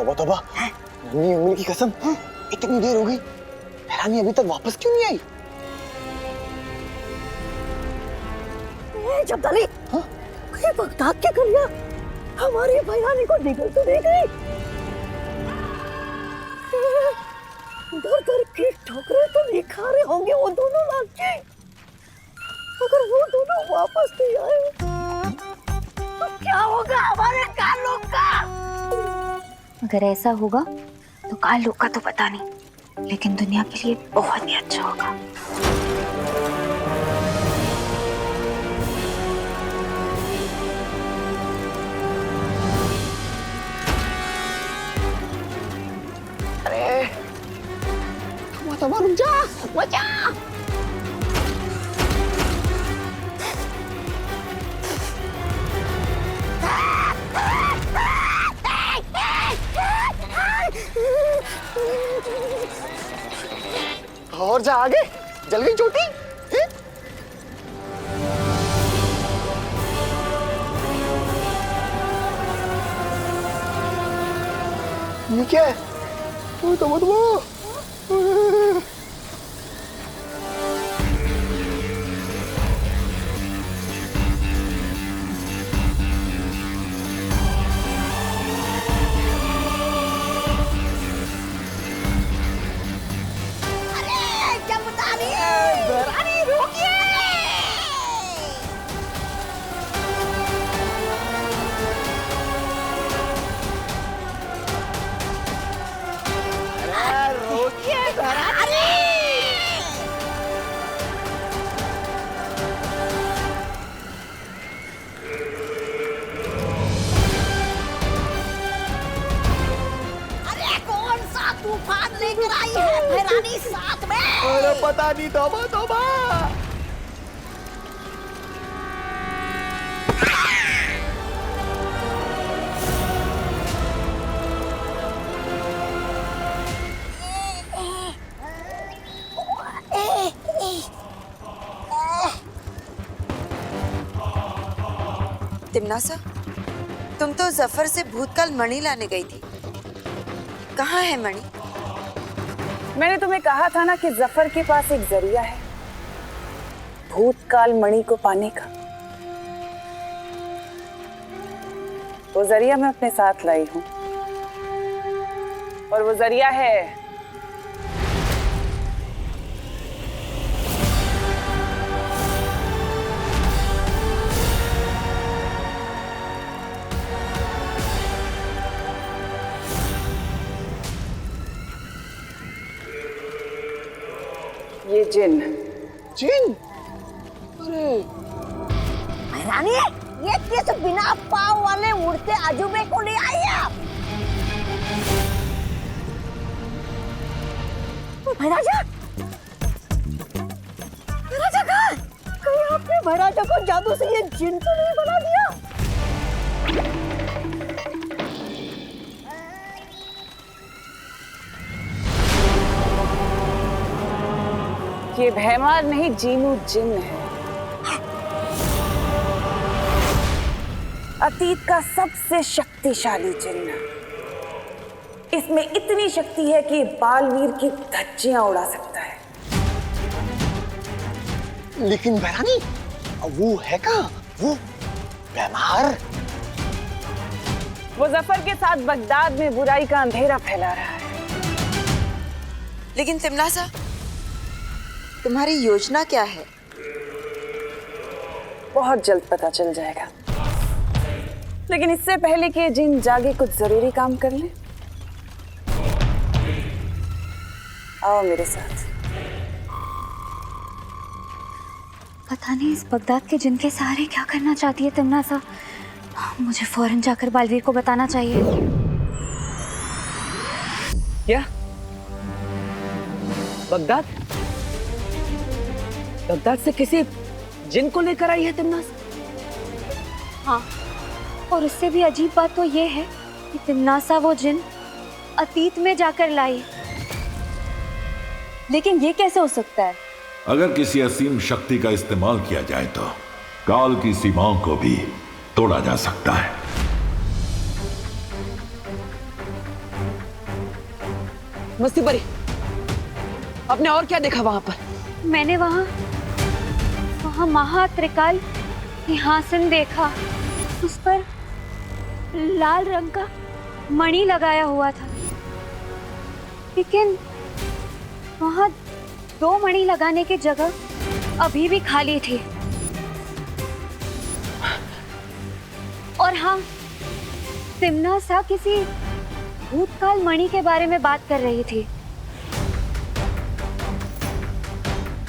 तौबा तौबा, मम्मी उंगली की कसम, इतनी देर हो गई, रानी अभी तक वापस क्यों नहीं आई? जब्दाली, ये बगदाद क्या कर लिया? हमारी भैरानी को निकल तो नहीं गई? दर दर की ठोकरें तो नहीं खा रहे होंगे वो दोनों लड़के। अगर वो दोनों वापस नहीं आए तो क्या होगा हमारे कालों का? अगर ऐसा होगा तो कालों का तो पता नहीं, लेकिन दुनिया के लिए बहुत ही अच्छा होगा। तौबा रुक जा, बचा। और जा आगे, जल गई चोटी। ये क्या है? तौबा तौबा। तूफान लेकर आई है भैरानी साथ में। अरे पता नहीं, तौबा तौबा। तिमनासा, तुम तो जफर से भूतकाल मणि लाने गई थी, कहाँ है मणि? मैंने तुम्हें कहा था ना कि जफर के पास एक जरिया है भूतकाल मणि को पाने का। वो जरिया मैं अपने साथ लाई हूं, और वो जरिया है ये जिन। जिन? अरे भैरानी, ये किस बिना पाँव वाले उड़ते अजूबे को ले आई है? भैराजा, भैराजा कहाँ? कहीं आपने भैराजा को जादू से ये जिन तो नहीं बना दिया? ये भैमार नहीं, जीनू जिन है। अतीत का सबसे शक्तिशाली जिन्न। इसमें इतनी शक्ति है कि बालवीर की धज्जियां उड़ा सकता है। लेकिन भैरानी, वो है कहाँ? वो भैमार? वो जफर के साथ बगदाद में बुराई का अंधेरा फैला रहा है। लेकिन तिमनासा, तुम्हारी योजना क्या है? बहुत जल्द पता चल जाएगा, लेकिन इससे पहले कि जिन जागे कुछ जरूरी काम कर ले। आओ मेरे साथ। पता नहीं इस बगदाद के जिन के सहारे क्या करना चाहती है तिमनासा। मुझे फौरन जाकर बालवीर को बताना चाहिए। क्या? बगदाद? बगदाद से किसी जिन को लेकर आई है तिमनासा? हाँ, और उससे भी अजीब बात तो ये है कि तिमनासा वो जिन अतीत में जाकर लाई। लेकिन ये कैसे हो सकता है? अगर किसी असीम शक्ति का इस्तेमाल किया जाए तो काल की सीमाओं को भी तोड़ा जा सकता है। मस्ती परी, आपने और क्या देखा वहां पर? मैंने वहाँ महात्रिकाल सिंहासन देखा। उस पर लाल रंग का मणि लगाया हुआ था, लेकिन वहाँ 2 मणि लगाने की जगह अभी भी खाली थी। और हाँ, तिम्नासा किसी भूतकाल मणि के बारे में बात कर रही थी।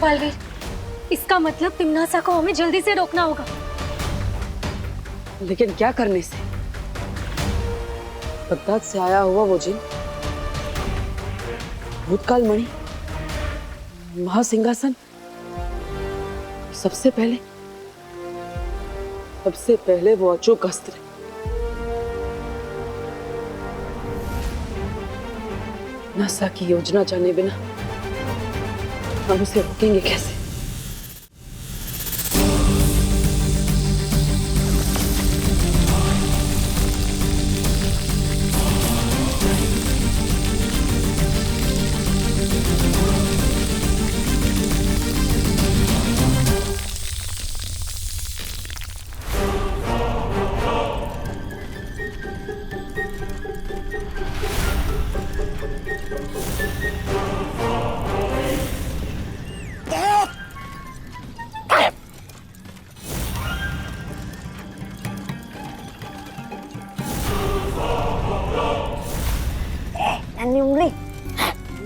बालवीर, इसका मतलब तिम्नासा को हमें जल्दी से रोकना होगा। लेकिन क्या करने से? बगदाद से आया हुआ वो जिन, भूतकाल मणि, महासिंहासन, सबसे पहले वो अचूक अस्त्र। नासा की योजना जाने बिना हम उसे रोकेंगे कैसे?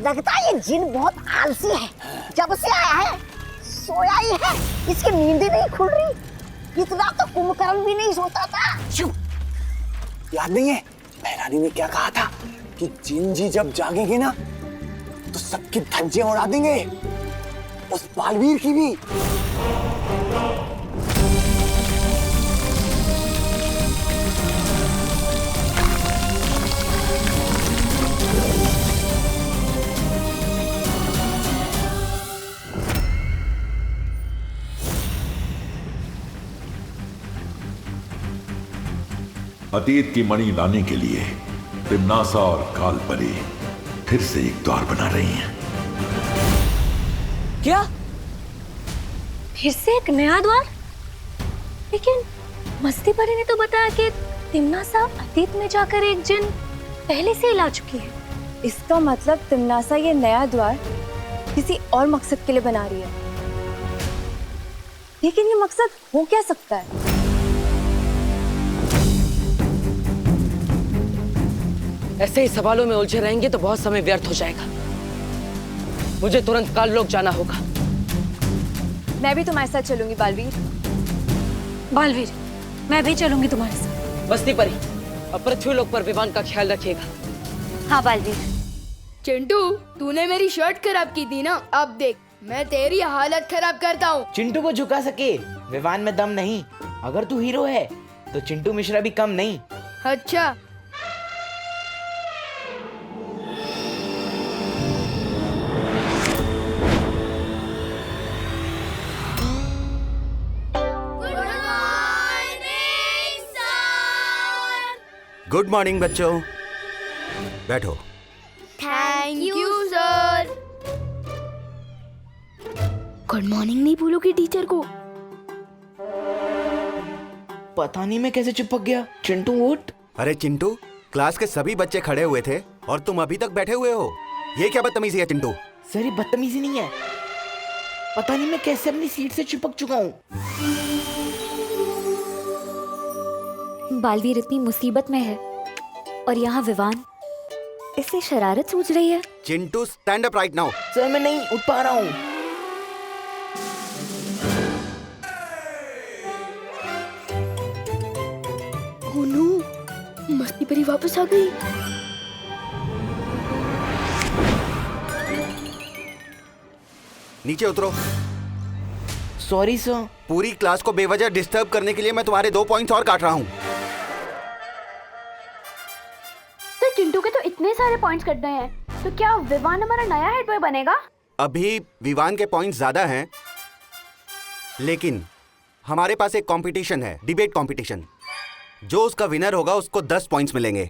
लगता है ये जिन बहुत आलसी है। जब से आया है सोया ही है, इसकी नींद ही नहीं खुल रही। इतना तो कुंभकर्ण भी नहीं सोता था। याद नहीं है महारानी ने क्या कहा था कि जिन जी जब जागेंगे ना तो सबकी धज्जियां उड़ा देंगे, उस बालवीर की भी। अतीत की मणि लाने के लिए तिम्नासा और कालपरी फिर से एक द्वार बना रही हैं। क्या? फिर से एक नया द्वार? लेकिन मस्ती परी ने तो बताया कि तिम्नासा अतीत में जाकर एक जिन पहले से ही ला चुकी है। इसका मतलब तिम्नासा ये नया द्वार किसी और मकसद के लिए बना रही है। लेकिन ये मकसद हो क्या सकता है? ऐसे ही सवालों में उलझे रहेंगे तो बहुत समय व्यर्थ हो जाएगा। मुझे तुरंत काललोक जाना होगा। मैं भी तुम्हारे साथ चलूंगी बालवीर। बालवीर, मैं भी चलूंगी तुम्हारे साथ। मस्ती परी, अब पृथ्वीलोक पर विमान का ख्याल रखिएगा। हाँ बालवीर। चिंटू, तूने मेरी शर्ट खराब की थी ना, अब देख मैं तेरी हालत खराब करता हूँ। चिंटू को झुका सके, विवान में दम नहीं। अगर तू हीरो है तो चिंटू मिश्रा भी कम नहीं। अच्छा, गुड मॉर्निंग बच्चों, बैठो। Thank you sir. Good morning नहीं बोलोगे टीचर को? पता नहीं मैं कैसे चिपक गया। चिंटू उठ। अरे चिंटू, क्लास के सभी बच्चे खड़े हुए थे और तुम अभी तक बैठे हुए हो। ये क्या बदतमीजी है चिंटू? सर ये बदतमीजी नहीं है, पता नहीं मैं कैसे अपनी सीट से चिपक चुका हूँ। बालवीर इतनी मुसीबत में है और यहाँ विवान इससे शरारत सूझ रही है। Chintu stand up right now. Sir मैं नहीं उठ पा रहा हूँ। ओह नो, मस्ती परी वापस आ गई। नीचे उतरो। Sorry sir. पूरी क्लास को बेवजह डिस्टर्ब करने के लिए मैं तुम्हारे 2 पॉइंट्स और काट रहा हूँ। तो चिंटू के तो इतने सारे पॉइंट्स कट गए हैं, तो क्या विवान हमारा नया हेड बॉय बनेगा? अभी विवान के पॉइंट्स ज्यादा हैं, लेकिन हमारे पास एक कंपटीशन है, डिबेट कंपटीशन। जो उसका विनर होगा उसको 10 पॉइंट्स मिलेंगे।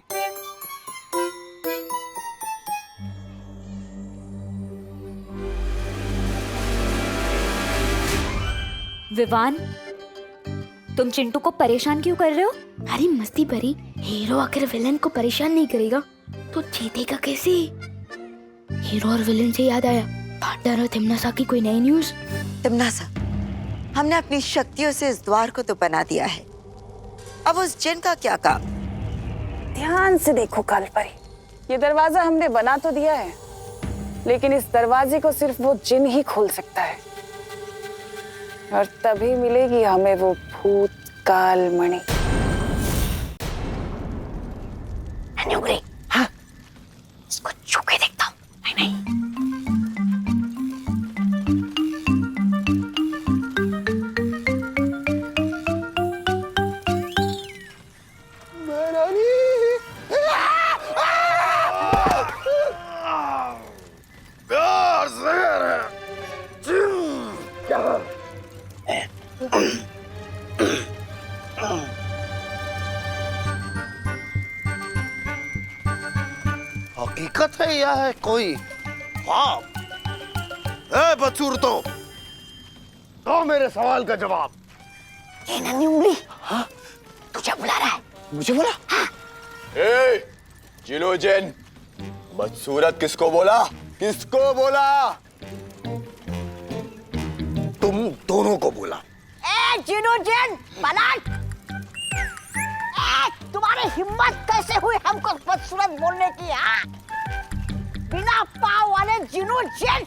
विवान, तुम चिंटू को परेशान क्यों कर रहे हो? अरे मस्ती भरी, हीरो अगर विलन को परेशान नहीं करेगा तो जीतेगा कैसे? हीरो और विलन से याद आया, पार्टनर और तिमनासा की कोई नई न्यूज? तिमनासा, हमने अपनी शक्तियों से इस द्वार को तो बना दिया है, अब उस जिन का क्या काम? ध्यान से देखो कालपरी, ये दरवाजा हमने बना तो दिया है, लेकिन इस दरवाजे को सिर्फ वो जिन ही खोल सकता है, और तभी मिलेगी हमें वो भूतकाल मणि। हाँ, इसको छू के देखता हूँ। नहीं हकीकत है या है कोई ख्वाब? ए बदसूरतों, दो मेरे सवाल का जवाब। ये नन्ही उंगली, हाँ? तुझे बुला रहा है। मुझे बोला? हाँ। ए, जिनो जिन, बदसूरत किसको बोला? किसको बोला? तुम दोनों को बोला। ए जिनो जिन, पलट! तुम्हारी हिम्मत कैसे हुई हमको बदसूरत बोलने की? हाँ, बिना पाँव वाले जिनो जिन!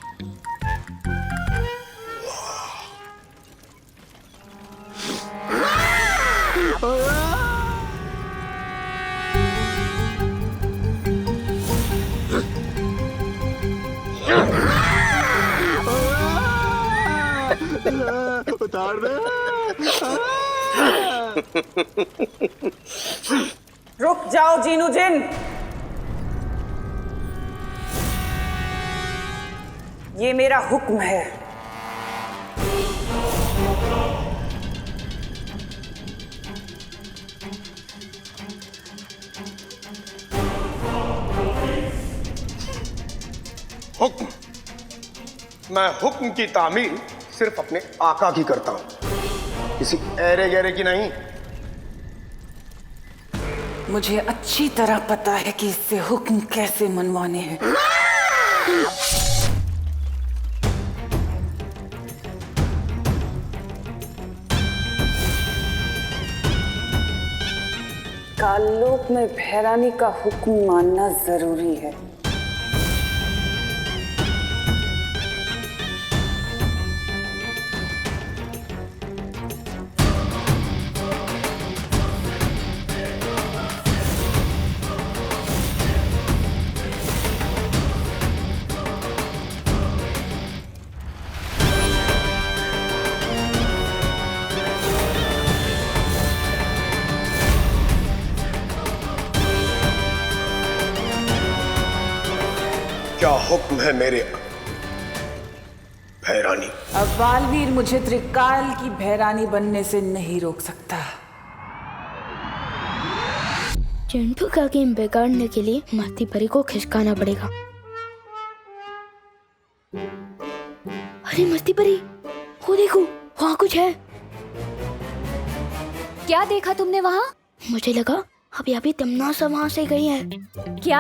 उतार दे। रुक जाओ जीनू जिन, ये मेरा हुक्म है। हुक्म? मैं हुक्म की तामील सिर्फ अपने आका की करता हूं, किसी ऐरे गहरे की नहीं। मुझे अच्छी तरह पता है कि इससे हुक्म कैसे मनवाने हैं। काललोक में भैरानी का हुक्म मानना जरूरी है। क्या हुक्म है मेरे भैरानी? अब बालवीर मुझे त्रिकाल की भैरानी बनने से नहीं रोक सकता। चिंटू का गेम बिगाड़ने के लिए मस्ती परी को खिसकाना पड़ेगा। अरे मस्ती परी, वो देखो, वहाँ कुछ है। क्या देखा तुमने वहाँ? मुझे लगा अभी तिमनासा वहाँ से गई है। क्या?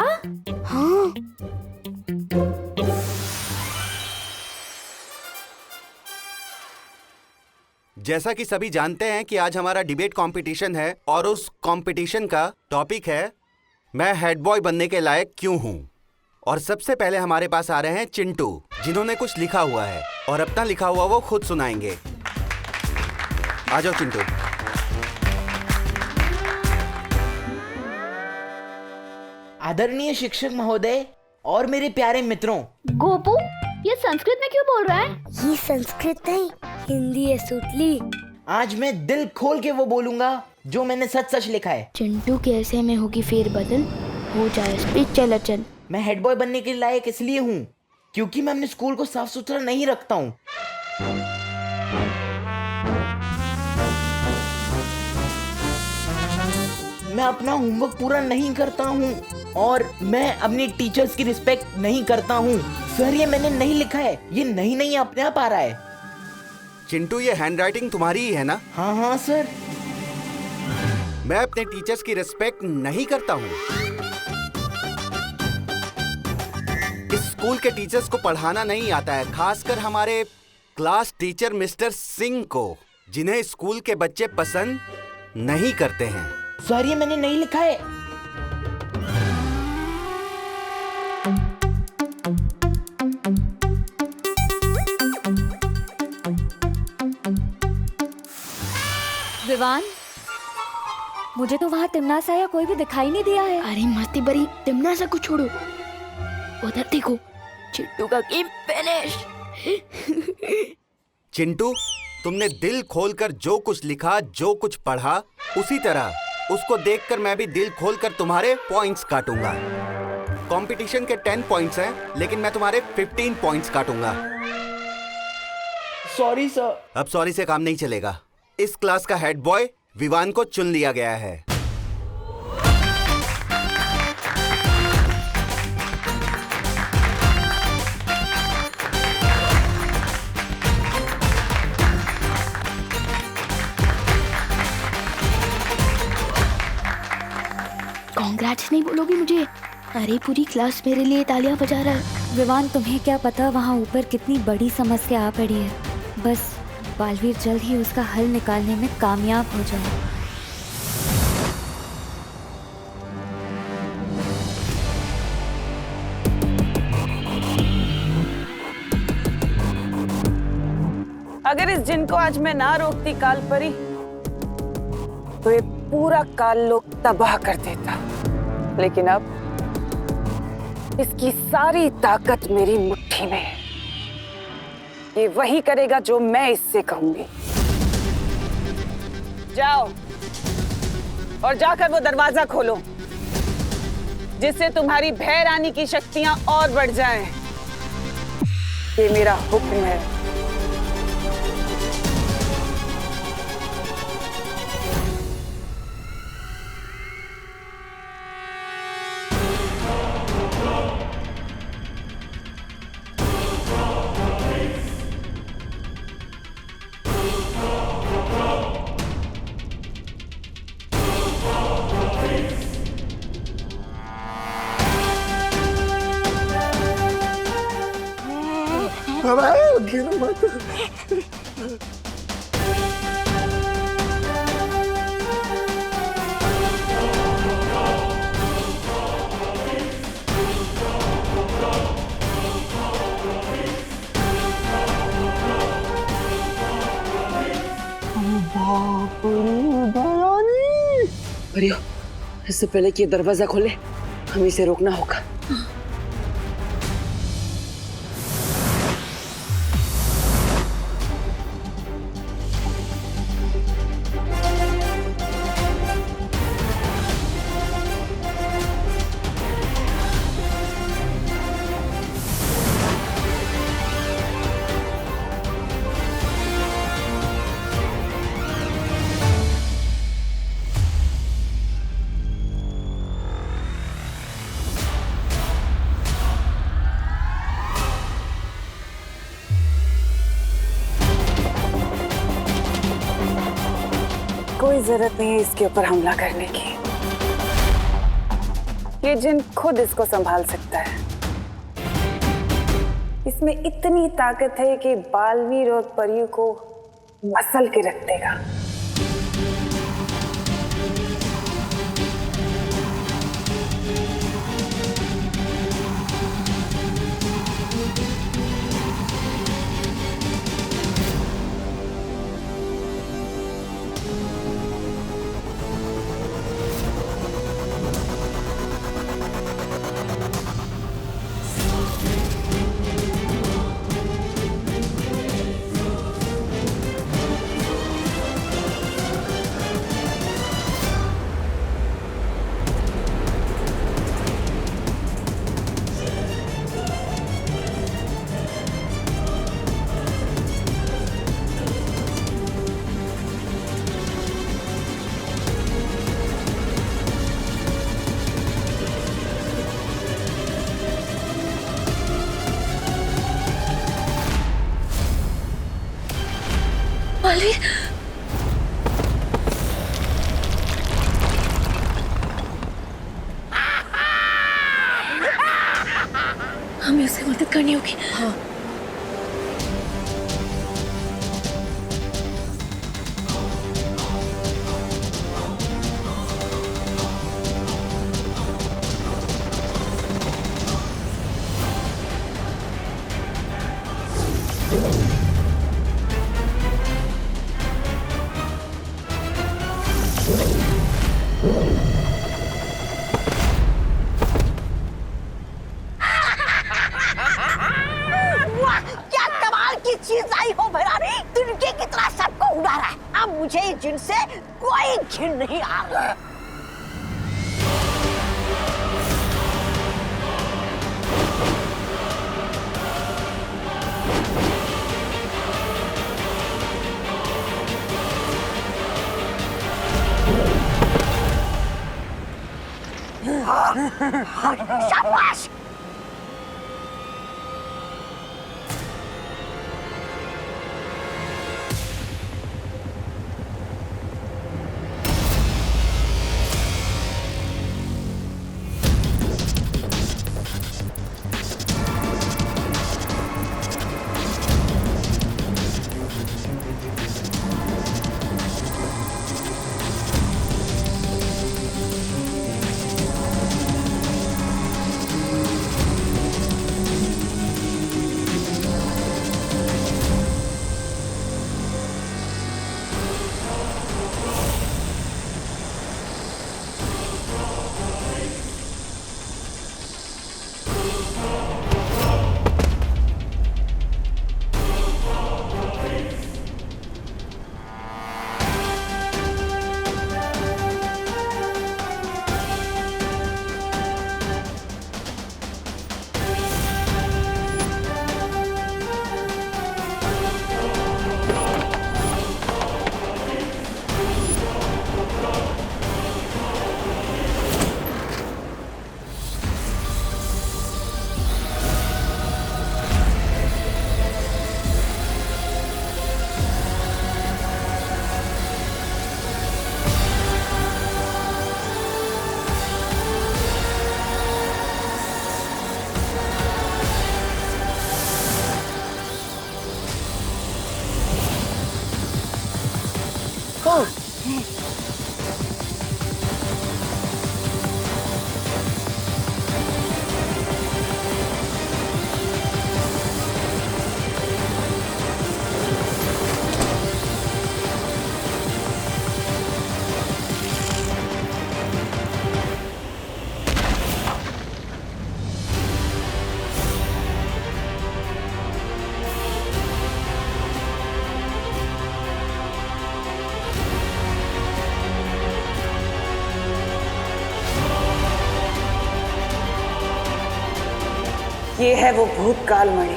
हाँ। जैसा कि सभी जानते हैं कि आज हमारा डिबेट कंपटीशन है और उस कंपटीशन का टॉपिक है मैं हेड बॉय बनने के लायक क्यों हूं। और सबसे पहले हमारे पास आ रहे हैं चिंटू, जिन्होंने कुछ लिखा हुआ है और अपना लिखा हुआ वो खुद सुनाएंगे। आ जाओ चिंटू। आदरणीय शिक्षक महोदय और मेरे प्यारे मित्रों। गोपू, ये संस्कृत में क्यों बोल रहा है? ये संस्कृत नहीं, हिंदी है सुतली। आज मैं दिल खोल के वो बोलूंगा जो मैंने सच सच लिखा है। चिंटू के ऐसे में होगी फेरबदल, हो जाए स्पीच चल। मैं हेड बॉय बनने के लायक इसलिए हूँ क्योंकि मैं अपने स्कूल को साफ सुथरा नहीं रखता हूँ। मैं अपना होमवर्क पूरा नहीं करता हूँ और मैं अपनी टीचर्स की रिस्पेक्ट नहीं करता हूँ। सर, ये मैंने नहीं लिखा है, ये नहीं अपने आप आ रहा है। चिंटू, ये हैंडराइटिंग तुम्हारी ही है ना? हाँ हाँ सर। मैं अपने टीचर्स की रिस्पेक्ट नहीं करता हूँ। इस स्कूल के टीचर्स को पढ़ाना नहीं आता है, खासकर हमारे क्लास टीचर मिस्टर सिंह को, जिन्हें स्कूल के बच्चे पसंद नहीं करते हैं। सर ये मैंने नहीं लिखा है। विवान, मुझे तो वहाँ तिमनासा या कोई भी दिखाई नहीं दिया है। अरे मस्ती बरी, तिमनासा को छोड़ो, उधर देखो, चिट्टू का गेम फिनिश। चिंटू, तुमने दिल खोलकर जो कुछ लिखा, जो कुछ पढ़ा, उसी तरह उसको देखकर मैं भी दिल खोलकर तुम्हारे पॉइंट्स काटूंगा। कंपटीशन के 10 पॉइंट्स हैं, लेकिन मैं तुम्हारे 15 पॉइंट्स काटूंगा। Sorry sir. अब सॉरी से काम नहीं चलेगा। इस क्लास का हेड बॉय विवान को चुन लिया गया है। कांग्रेट्स नहीं बोलोगी मुझे? अरे पूरी क्लास मेरे लिए तालियां बजा रहा है। विवान, तुम्हें क्या पता वहाँ ऊपर कितनी बड़ी समस्या आ पड़ी है। बस बालवीर जल्द ही उसका हल निकालने में कामयाब हो जाए। अगर इस जिन को आज मैं ना रोकती काल परी, तो ये पूरा काल लोक तबाह कर देता। लेकिन अब इसकी सारी ताकत मेरी मुट्ठी में है। ये वही करेगा जो मैं इससे कहूंगी। जाओ और जाकर वो दरवाजा खोलो, जिससे तुम्हारी भय रानी की शक्तियां और बढ़ जाएं। ये मेरा हुक्म है। गिर मत। परियो, इससे पहले कि ये दरवाजा खोले, हमें इसे रोकना होगा। कोई जरूरत नहीं है इसके ऊपर हमला करने की। ये जिन खुद इसको संभाल सकता है। इसमें इतनी ताकत है कि बालवीर और परियों को मसल के रख देगा। बालवीर, हमें उसे मदद करनी होगी। हाँ। क्या कमाल की चीज आई हो भैरानी, तिनके की तरह सबको उड़ा रहा है। अब मुझे जिनसे कोई घिन नहीं आ रहा। शाबाश। ये है वो भूतकाल मणि।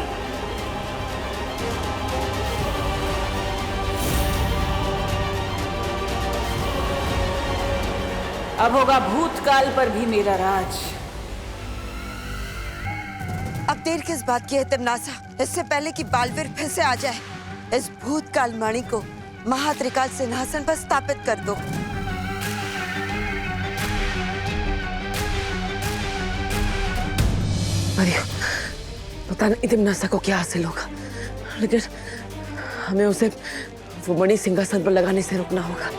अब होगा भूतकाल पर भी मेरा राज। अब देर किस बात की है तिमनासा? इससे पहले कि बालवीर फिर से आ जाए, इस भूतकाल मणि को महात्रिकाल सिंहासन पर स्थापित कर दो। पता नहीं तिमनासा को क्या हासिल होगा, लेकिन हमें उसे वो मणि सिंहासन पर लगाने से रोकना होगा।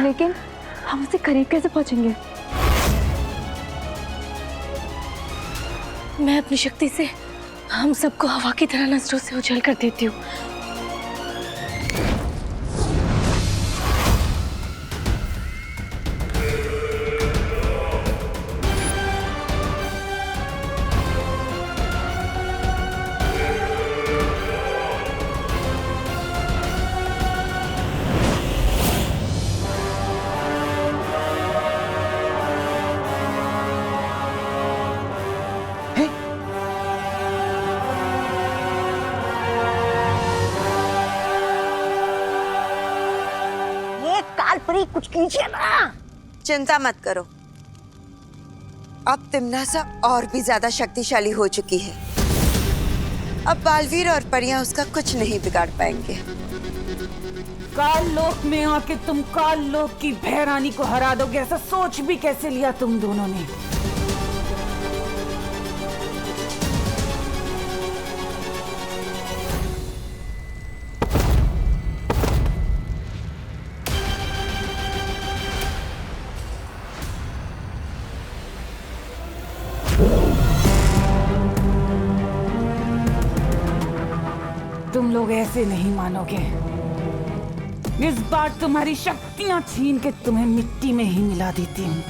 लेकिन हम उससे करीब कैसे पहुंचेंगे? मैं अपनी शक्ति से हम सबको हवा की तरह नजरों से उछल कर देती हूँ। कालपरी कुछ कीजिए ना। चिंता मत करो, अब तिमनासा और भी ज्यादा शक्तिशाली हो चुकी है। अब बालवीर और परियां उसका कुछ नहीं बिगाड़ पाएंगे। काल लोक में आके तुम काल लोक की भैरानी को हरा दोगे, ऐसा सोच भी कैसे लिया तुम दोनों ने? तुम लोग ऐसे नहीं मानोगे। इस बार तुम्हारी शक्तियां छीन के तुम्हें मिट्टी में ही मिला देती हूँ।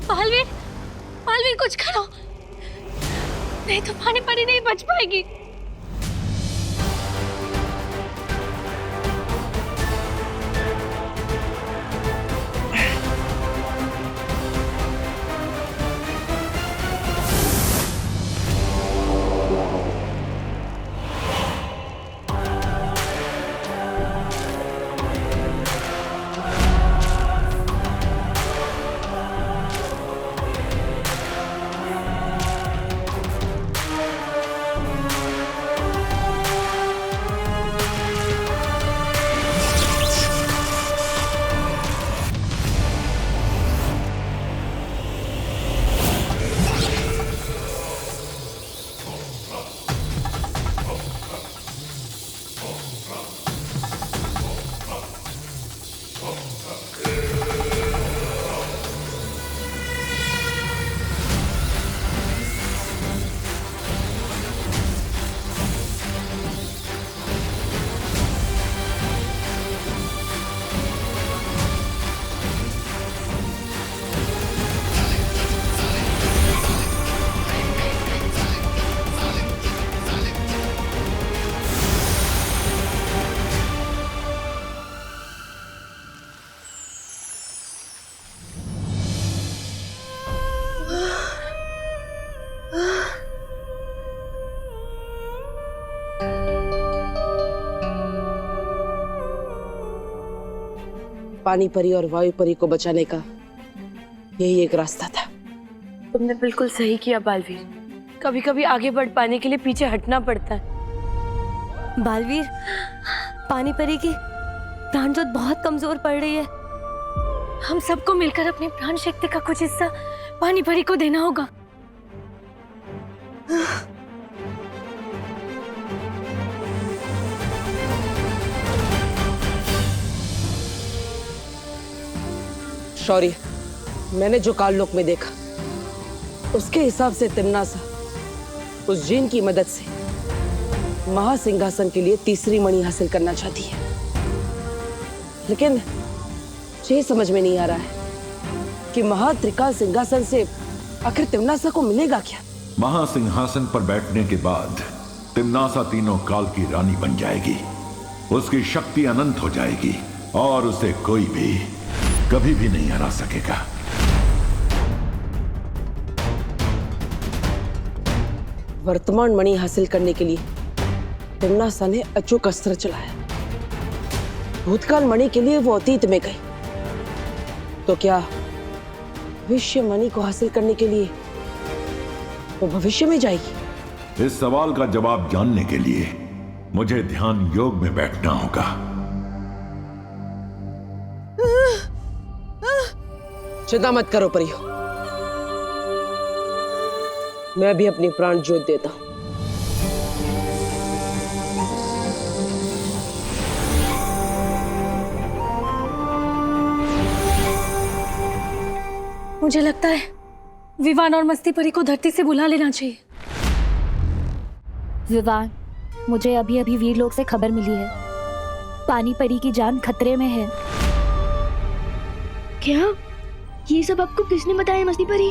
बालवीर, बालवीर कुछ करो, नहीं तो पानी परी नहीं बच पाएगी। पानी परी और वायु परी को बचाने का यही एक रास्ता था। तुमने बिल्कुल सही किया बालवीर। कभी कभी आगे बढ़ पाने के लिए पीछे हटना पड़ता है। बालवीर, पानी परी की प्राण ज्योत बहुत कमजोर पड़ रही है। हम सबको मिलकर अपनी प्राण शक्ति का कुछ हिस्सा पानी परी को देना होगा। शौर्य, मैंने जो काललोक में देखा उसके हिसाब से तिम्नासा उस जिन की मदद से महासिंहासन के लिए तीसरी मणि हासिल करना चाहती है, लेकिन ये समझ में नहीं आ रहा है कि महात्रिकाल सिंहासन से आखिर तिम्नासा को मिलेगा क्या। महासिंहासन पर बैठने के बाद तिम्नासा तीनों काल की रानी बन जाएगी। उसकी शक्ति अनंत हो जाएगी और उसे कोई भी कभी भी नहीं हरा सकेगा। वर्तमान मणि हासिल करने के लिए तिम्नासा ने अचूक अस्त्र चलाया। भूतकाल मणि के लिए वो अतीत में गई, तो क्या भविष्य मणि को हासिल करने के लिए वो भविष्य में जाएगी? इस सवाल का जवाब जानने के लिए मुझे ध्यान योग में बैठना होगा। चिंता मत करो परियो, मैं भी अपनी प्राण ज्योत देता हूं। मुझे लगता है विवान और मस्ती परी को धरती से बुला लेना चाहिए। विवान, मुझे अभी अभी वीर लोग से खबर मिली है, पानी परी की जान खतरे में है। क्या? ये सब आपको किसने बताया मस्ती परी?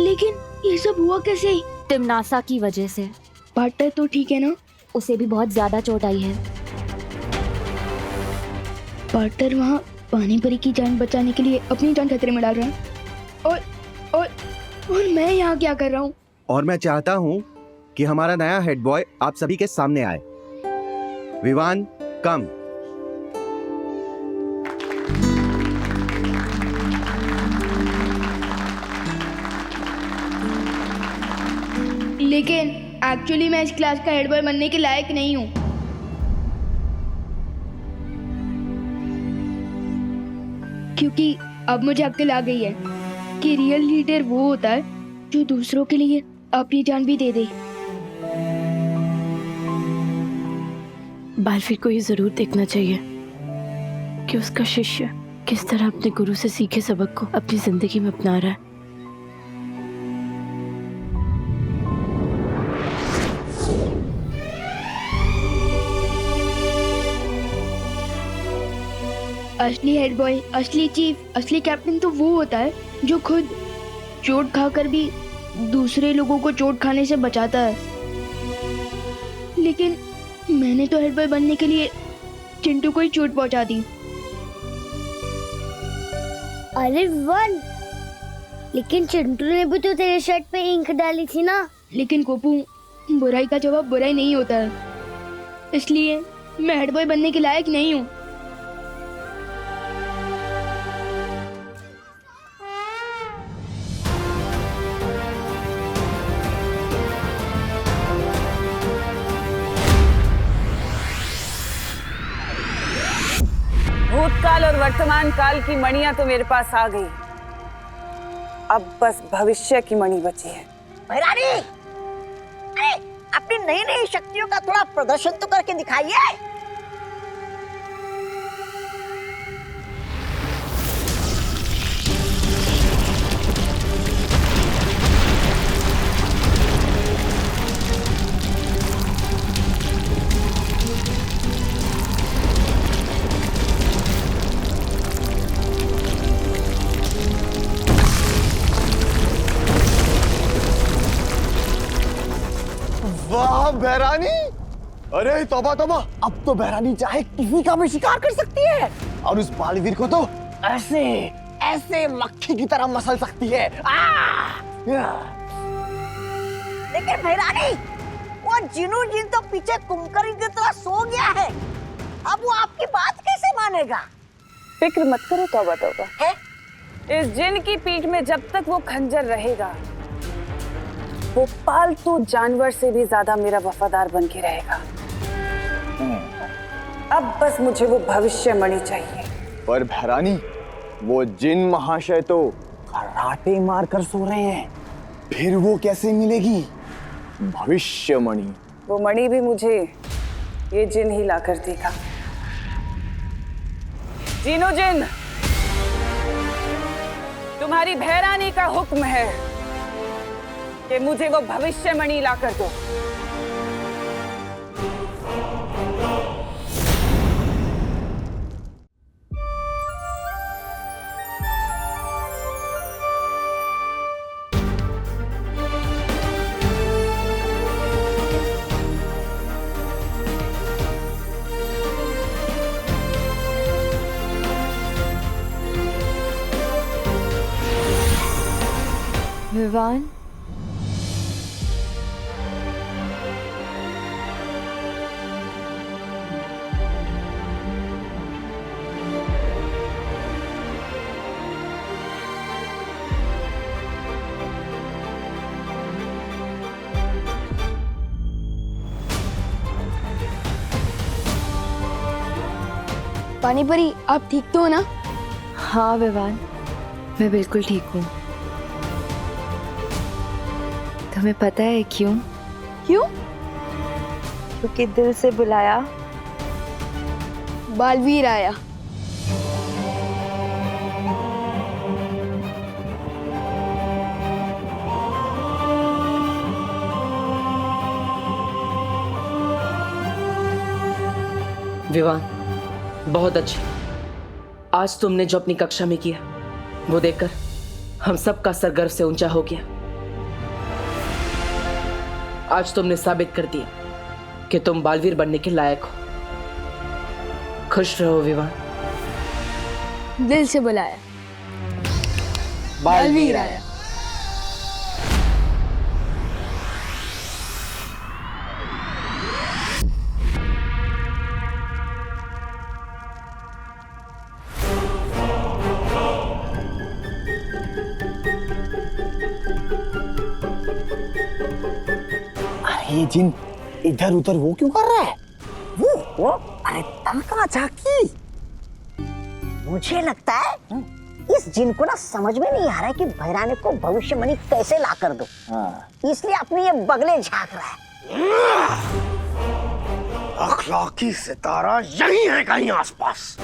लेकिन ये सब हुआ कैसे? तिमनासा की वजह से। पार्टनर तो ठीक है ना? उसे भी बहुत ज्यादा चोट आई है। पार्टनर वहाँ पानी परी की जान बचाने के लिए अपनी जान खतरे में डाल रहा है और मैं यहाँ क्या कर रहा हूँ? और मैं चाहता हूँ कि हमारा नया हेड बॉय आप सभी के सामने आए। विवान, कम। लेकिन एक्चुअली मैं इस क्लास का हेड बॉय बनने के लायक नहीं हूँ। क्योंकि अब मुझे अक्ल आ गई है कि रियल लीडर वो होता है जो दूसरों के लिए अपनी जान भी दे दे। बालवीर को ये जरूर देखना चाहिए कि उसका शिष्य किस तरह अपने गुरु से सीखे सबक को अपनी जिंदगी में अपना रहा है। असली हेड बॉय, असली चीफ, असली कैप्टन तो वो होता है जो खुद चोट खाकर भी दूसरे लोगों को चोट खाने से बचाता है। लेकिन मैंने तो हेड बॉय बनने के लिए चिंटू को ही चोट पहुंचा दी। अरे वन, लेकिन चिंटू ने भी तो तेरे शर्ट पे इंक डाली थी ना। लेकिन कोपू, बुराई का जवाब बुराई नहीं होता है, इसलिए मैं हेड बॉय बनने के लायक नहीं हूँ। भूतकाल और वर्तमान काल की मणियां तो मेरे पास आ गई, अब बस भविष्य की मणि बची है। भैरानी, अरे अपनी नई नई शक्तियों का थोड़ा प्रदर्शन तो करके दिखाइए। वाह बहरानी, अरे तौबा तौबा, अब तो बहरानी चाहे किसी का भी शिकार कर सकती है और उस बालवीर को तो ऐसे ऐसे मक्खी की तरह मसल सकती है। लेकिन भैरानी, वो जिनू जिन तो पीछे कुमकरी की तरह सो गया है, अब वो आपकी बात कैसे मानेगा? फिक्र मत करो तौबा तौबा, इस जिन की पीठ में जब तक वो खंजर रहेगा, वो पालतू जानवर से भी ज्यादा मेरा वफादार बन के रहेगा। अब बस मुझे वो भविष्य मणि चाहिए। पर बहरानी, वो जिन महाशय तो कराटे मारकर सो रहे हैं, फिर वो कैसे मिलेगी भविष्य मणि? वो मणि भी मुझे ये जिन ही ला कर देगा। जिनो जिन, तुम्हारी भैरानी का हुक्म है कि मुझे वो भविष्य मणि ला कर दो। विवान, पानी परी, आप ठीक तो हो ना? हाँ विवान, मैं बिल्कुल ठीक हूँ। तुम्हें पता है क्यों? क्यों? क्योंकि दिल से बुलाया बालवीर आया। विवान, बहुत अच्छी। आज तुमने जो अपनी कक्षा में किया वो देखकर हम सब का सर गर्व से ऊंचा हो गया। आज तुमने साबित कर दिया कि तुम बालवीर बनने के लायक हो। खुश रहो विवान। दिल से बुलाया बालवीर आया। ये जिन इधर उधर वो क्यों कर रहा है? वो अरे तनका झाकी। मुझे लगता है इस जिन को ना समझ में नहीं आ रहा है कि भैरानी को भविष्यवाणी कैसे ला कर दो। इसलिए अपनी ये बगले झांक रहा है। अखलाकी सितारा यही है कहीं आसपास।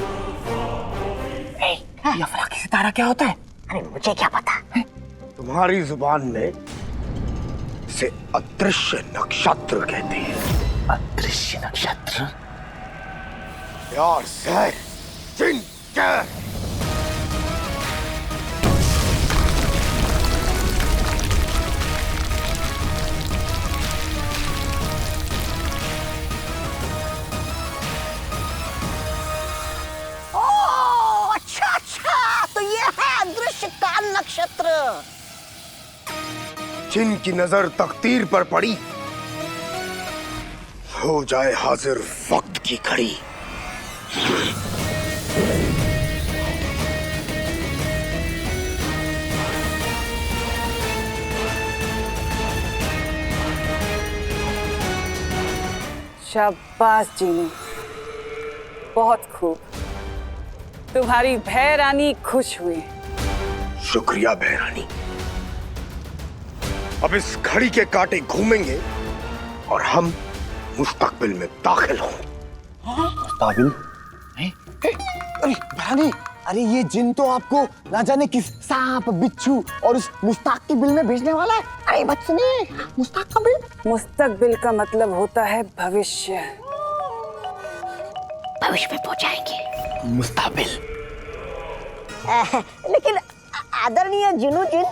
ये अखलाकी सितारा क्या होता है? अरे मुझे क्या पता। तुम्हारी जुबान में इसे अदृश्य नक्षत्र कहते हैं। अदृश्य नक्षत्र? यार सर, जिन क्या? अच्छा, तो ये है अदृश्य काल नक्षत्र। जिनकी नजर तकदीर पर पड़ी, हो जाए हाजिर वक्त की घड़ी। शाबाश जीनू, बहुत खूब। तुम्हारी भैरानी खुश हुई। शुक्रिया भैरानी। अब इस घड़ी के कांटे घूमेंगे और हम मुस्तकबिल में दाखिल होंगे। मुस्तकबिल? अरे भैरानी, अरे ये जिन तो आपको ना जाने किस सांप, बिच्छू और उस मुस्तकबिल में भेजने वाला है। अरे मत सुनिए, मुस्तकबिल। मुस्तकबिल का मतलब होता है भविष्य। भविष्य में पहुंचाएंगे। मुस्तकबिल। लेकिन आदरणीय जिनू जिन,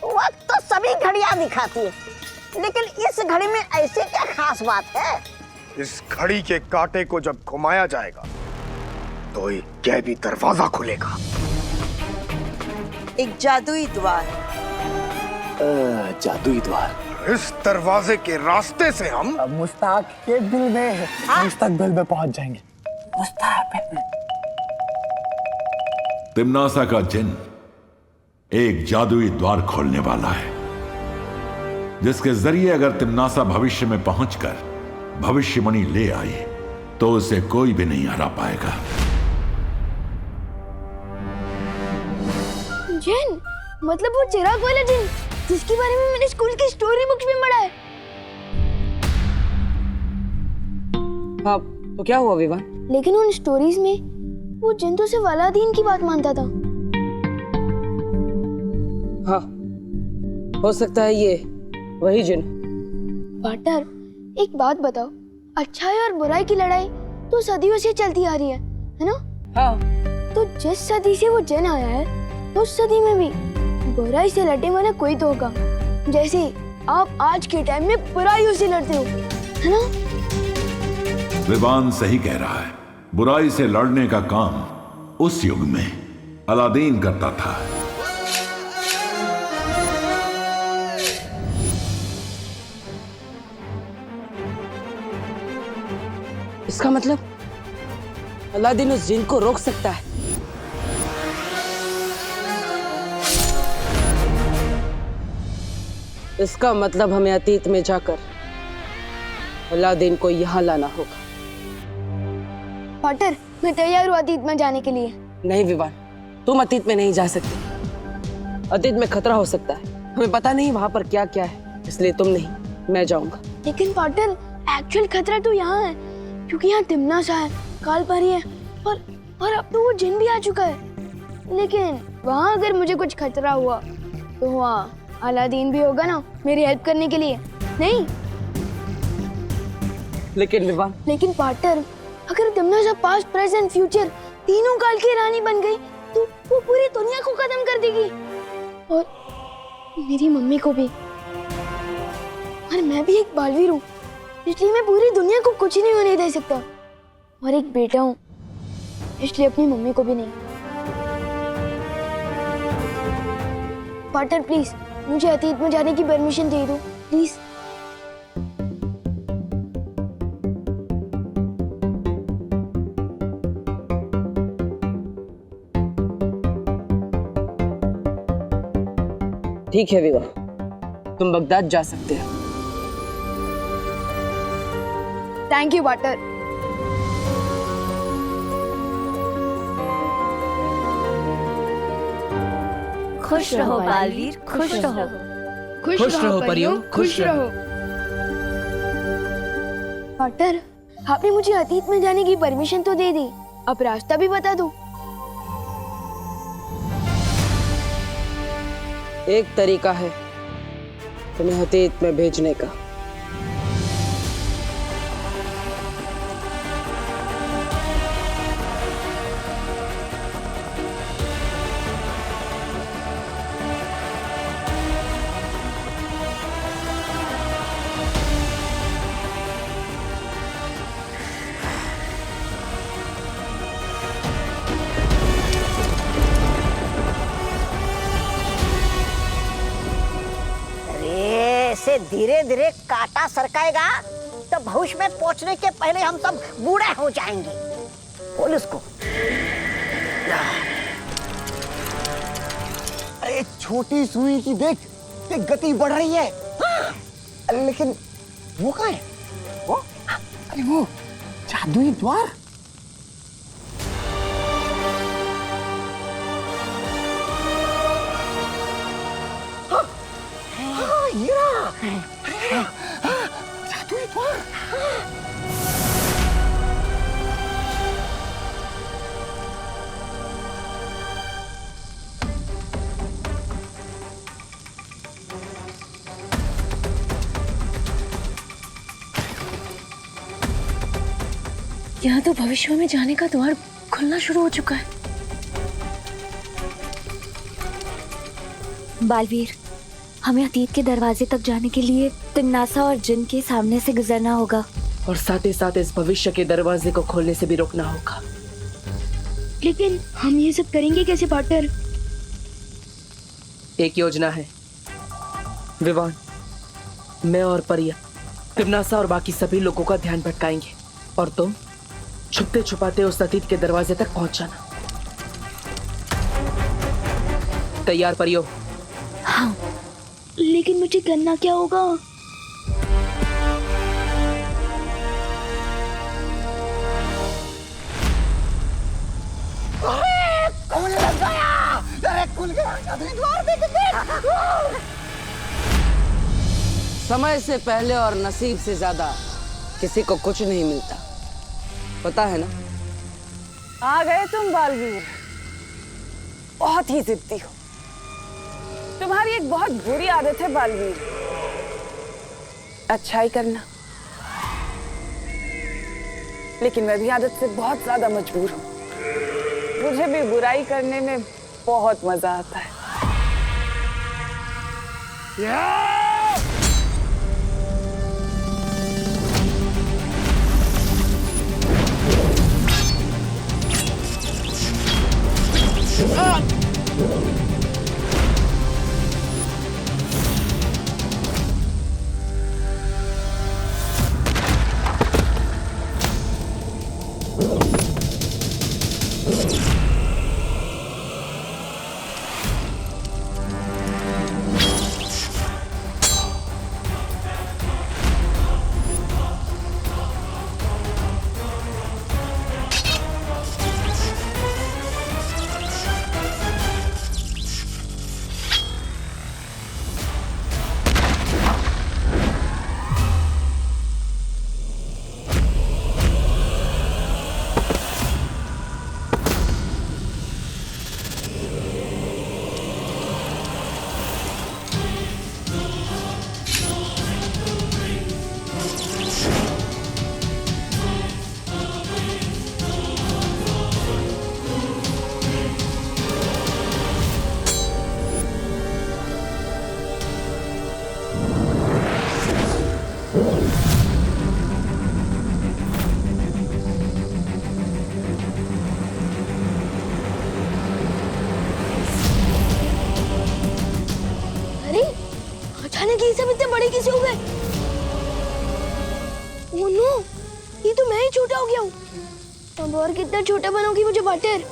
वक्त तो सभी घड़ियां दिखाती है, लेकिन इस घड़ी में ऐसी क्या खास बात है? इस घड़ी के कांटे को जब घुमाया जाएगा तो एक गैबी दरवाजा खुलेगा। एक जादुई द्वार। जादुई द्वार। इस दरवाजे के रास्ते से हम मुस्तकबिल में पहुंच जाएंगे। मुस्तकबिल में। तिम्नासा का जिन एक जादुई द्वार खोलने वाला है, जिसके जरिए अगर तिम्नासा भविष्य में पहुंचकर भविष्यवाणी ले आई तो उसे कोई भी नहीं हरा पाएगा। जिन मतलब वो चिराग वाला जिन जिसके बारे में मैंने स्कूल की स्टोरी बुक्स में पढ़ा है। हाँ, तो क्या हुआ विवान? लेकिन उन स्टोरीज में वो जिन तो सिर्फ अलादीन की बात मानता था। हाँ, हो सकता है ये वही जिन। पार्टनर, एक बात बताओ, अच्छाई और बुराई की लड़ाई तो सदियों से चलती आ रही है ना? हाँ। तो जिस सदी से वो जिन आया है, तो उस सदी में भी बुराई से लड़ने वाला कोई तो होगा, जैसे आप आज के टाइम में बुराइयों से लड़ते हो, है ना? विवान सही कह रहा है। बुराई से लड़ने का काम उस युग में अलादीन करता था। इसका मतलब अलादीन उस जिन को रोक सकता है। इसका मतलब हमें अतीत में जाकर अलादीन को यहां लाना होगा। पार्टनर, मैं तैयार हूँ अतीत में जाने के लिए। नहीं विवान, तुम अतीत में नहीं जा सकते। अतीत में खतरा हो सकता है, हमें पता नहीं वहां पर क्या क्या है, इसलिए तुम नहीं, मैं जाऊंगा। लेकिन पार्टनर, एक्चुअल खतरा तो यहाँ है, क्योंकि यहाँ तिमनासा है, काल परी है, और अब तो वो जिन भी आ चुका है। लेकिन वहाँ अगर मुझे कुछ खतरा हुआ तो वहाँ अलादीन भी होगा ना, मेरी हेल्प करने के लिए। नहीं लेकिन विवान, लेकिन पार्टनर, अगर तिमनासा पास्ट प्रेजेंट फ्यूचर तीनों काल की रानी बन गई तो वो पूरी दुनिया को खत्म कर देगी, और मेरी मम्मी को भी। और मैं भी एक बालवीर हूँ, इसलिए मैं पूरी दुनिया को कुछ नहीं होने दे सकता। और एक बेटा हूँ, इसलिए अपनी मम्मी को भी नहीं। पार्टनर प्लीज मुझे अतीत में जाने की परमिशन दे दो, प्लीज। ठीक है विवाह, तुम बगदाद जा सकते हो। Thank you partner. खुश रहो बालवीर, खुश रहो। खुश रहो परियों, खुश रहो। पार्टनर, आपने मुझे अतीत में जाने की परमिशन तो दे दी, अब रास्ता भी बता दो। एक तरीका है तुम्हें अतीत में भेजने का। ऐसे धीरे धीरे कांटा सरकाएगा तो भविष्य में पहुंचने के पहले हम सब बूढ़े हो जाएंगे। बोल उसको। अरे छोटी सुई की देख, देख गति बढ़ रही है। हाँ, लेकिन वो कहाँ है? वो? अरे वो जादुई द्वार। जादुई द्वार। यहाँ तो भविष्य में जाने का द्वार खुलना शुरू हो चुका है। बालवीर, हमें अतीत के दरवाजे तक जाने के लिए तिमनासा और जिन के सामने से गुजरना होगा, और साथ ही साथ इस भविष्य के दरवाजे को खोलने से भी रोकना होगा। लेकिन हम ये सब करेंगे कैसे पार्टनर? एक योजना है विवान। मैं और परिया तिमनासा और बाकी सभी लोगों का ध्यान भटकाएंगे, और तुम छुपते छुपाते उस अतीत के दरवाजे तक पहुंच जाना। तैयार परियो? हाँ, लेकिन मुझे करना क्या होगा? खुल गया! अरे खुल गया! जादुई द्वार देख देख! समय से पहले और नसीब से ज्यादा किसी को कुछ नहीं मिलता, पता है ना? आ गए तुम बालवीर। बहुत ही जिद्दी हो। तुम्हारी एक बहुत बुरी आदत है बालवीर, अच्छाई करना। लेकिन मैं भी आदत से बहुत ज्यादा मजबूर हूँ। मुझे भी बुराई करने में बहुत मजा आता है। ये सब इतने बड़े कैसे हो गए? ओह नो, ये तो मैं ही छोटा हो गया हूँ। अब और कितना छोटा बनाओगी मुझे बटर?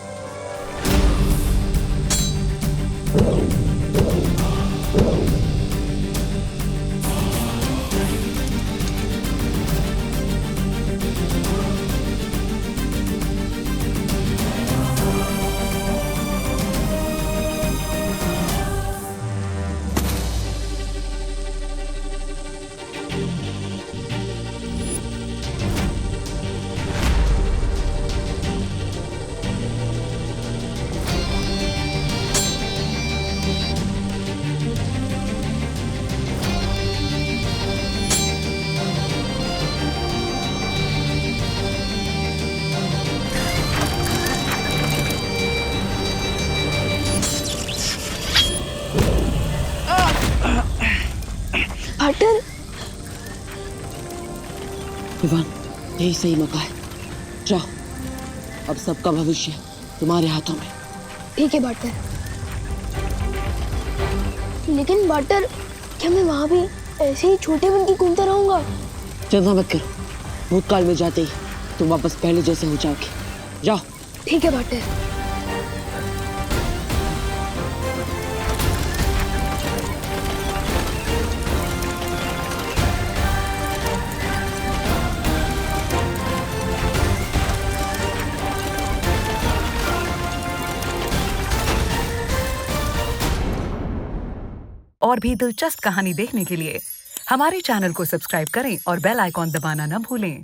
बटर, विवान, यही सही मौका है। जाओ, अब सबका भविष्य तुम्हारे हाथों में। ठीक है बटर। लेकिन बटर, क्या मैं वहाँ भी ऐसे ही छोटे बन के घूमता रहूंगा? चिंता मत करो, भूतकाल में जाते ही तुम वापस पहले जैसे हो जाओगे। जाओ। ठीक है बटर। और भी दिलचस्प कहानी देखने के लिए हमारे चैनल को सब्सक्राइब करें और बेल आइकॉन दबाना न भूलें।